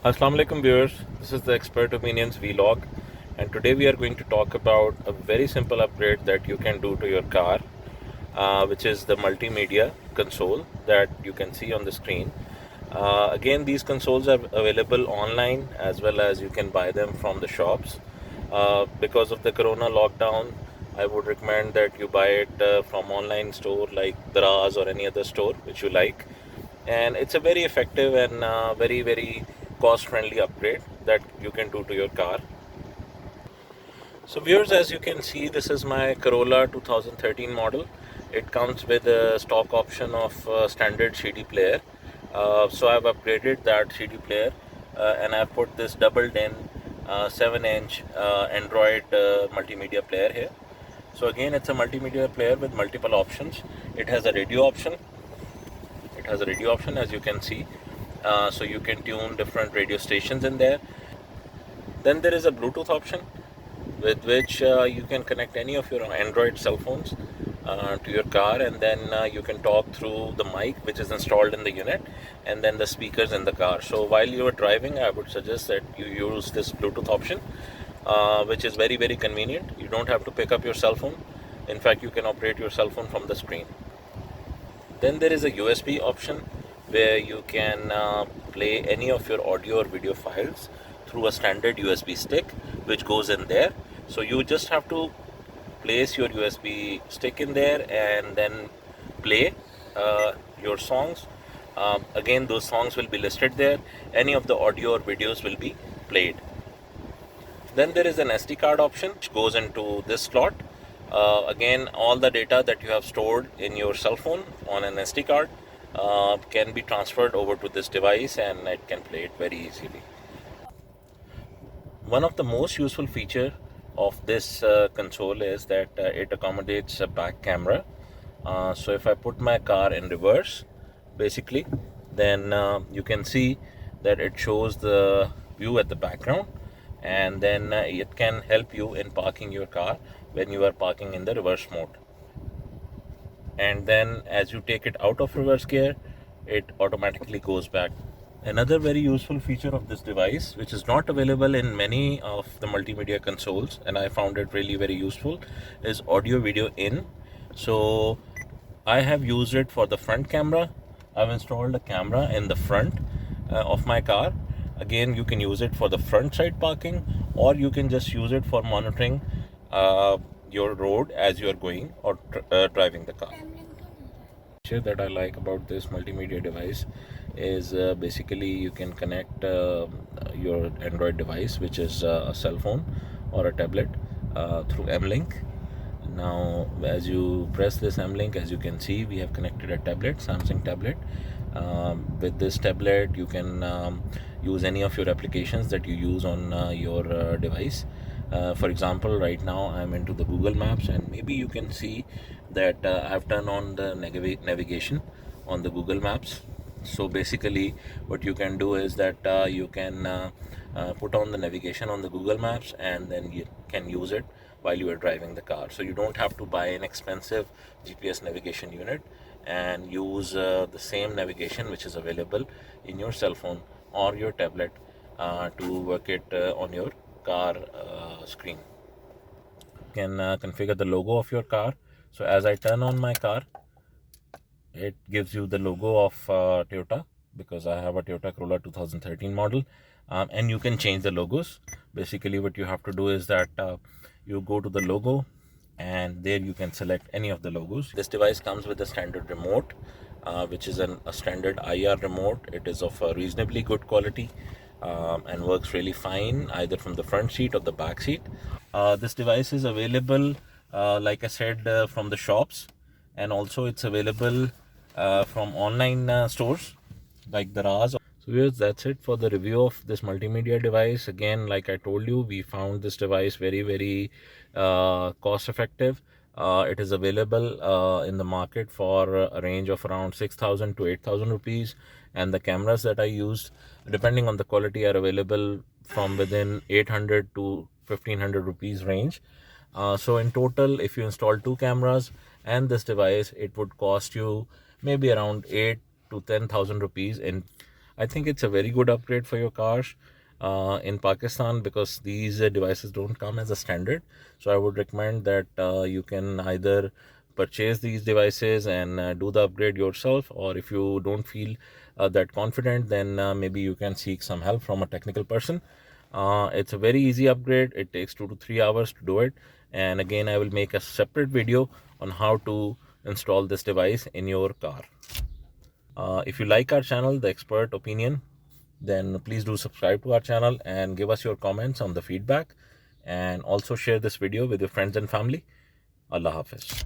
Assalamu alaikum viewers, this is the Expert Opinions Vlog, and today we are going to talk about a very simple upgrade that you can do to your car, which is the multimedia console that you can see on the screen. Again, these consoles are available online as well as you can buy them from the shops. Because of the corona lockdown, I would recommend that you buy it from online store like Daraz or any other store which you like, and it's a very effective and very cost friendly upgrade that you can do to your car. So viewers, as you can see, this is my Corolla 2013 model. It comes with a stock option of standard CD player. So I've upgraded that CD player and I've put this doubled in 7-inch Android multimedia player here. So again, it's a multimedia player with multiple options. It has a radio option. It has a radio option, as you can see. So you can tune different radio stations in there. Then there is a Bluetooth option with which you can connect any of your Android cell phones to your car, and then you can talk through the mic which is installed in the unit and then the speakers in the car. So while you are driving, I would suggest that you use this Bluetooth option, which is very convenient. You don't have to pick up your cell phone. In fact, you can operate your cell phone from the screen. Then there is a USB option where you can play any of your audio or video files through a standard USB stick which goes in there. So you just have to place your USB stick in there and then play your songs. Again, those songs will be listed there. Any of the audio or videos will be played. Then there is an SD card option which goes into this slot. Again, all the data that you have stored in your cell phone on an SD card can be transferred over to this device and it can play it very easily. One of the most useful feature of this console is that it accommodates a back camera. So if I put my car in reverse, basically, then you can see that it shows the view at the background, and then it can help you in parking your car when you are parking in the reverse mode. And then as you take it out of reverse gear, it automatically goes back. Another very useful feature of this device, which is not available in many of the multimedia consoles, and I found it really very useful, is audio video in. So I have used it for the front camera. I've installed a camera in the front of my car. Again, you can use it for the front side parking, or you can just use it for monitoring your road as you are going or driving the car. Feature that I like about this multimedia device is basically you can connect your Android device, which is a cell phone or a tablet, through M-Link. Now, as you press this M-Link, as you can see, we have connected a tablet, Samsung tablet. With this tablet, you can use any of your applications that you use on your device. For example, right now I'm into the Google Maps, and maybe you can see that I've turned on the navigation on the Google Maps. So basically what you can do is that you can put on the navigation on the Google Maps, and then you can use it while you are driving the car. So you don't have to buy an expensive GPS navigation unit and use the same navigation which is available in your cell phone or your tablet to work it on your car screen. You can configure the logo of your car. So as I turn on my car, it gives you the logo of Toyota, because I have a Toyota Corolla 2013 model, and you can change the logos. Basically what you have to do is that you go to the logo, and there you can select any of the logos. This device comes with a standard remote, which is a standard IR remote. It is of a reasonably good quality and works really fine either from the front seat or the back seat. This device is available, like I said, from the shops, and also it's available from online stores like Daraz. So viewers, that's it for the review of this multimedia device. Again, like I told you, we found this device very cost effective. It is available in the market for a range of around 6,000 to 8,000 rupees, and the cameras that I used, depending on the quality, are available from within 800 to 1,500 rupees range. So in total, if you install 2 cameras and this device, it would cost you maybe around 8 to 10,000 rupees in I think it's a very good upgrade for your cars in Pakistan, because these devices don't come as a standard. So I would recommend that you can either purchase these devices and do the upgrade yourself, or if you don't feel that confident, then maybe you can seek some help from a technical person. It's a very easy upgrade. It takes 2 to 3 hours to do it. And again, I will make a separate video on how to install this device in your car. If you like our channel, The Expert Opinion, then please do subscribe to our channel and give us your comments on the feedback, and also share this video with your friends and family. Allah Hafiz.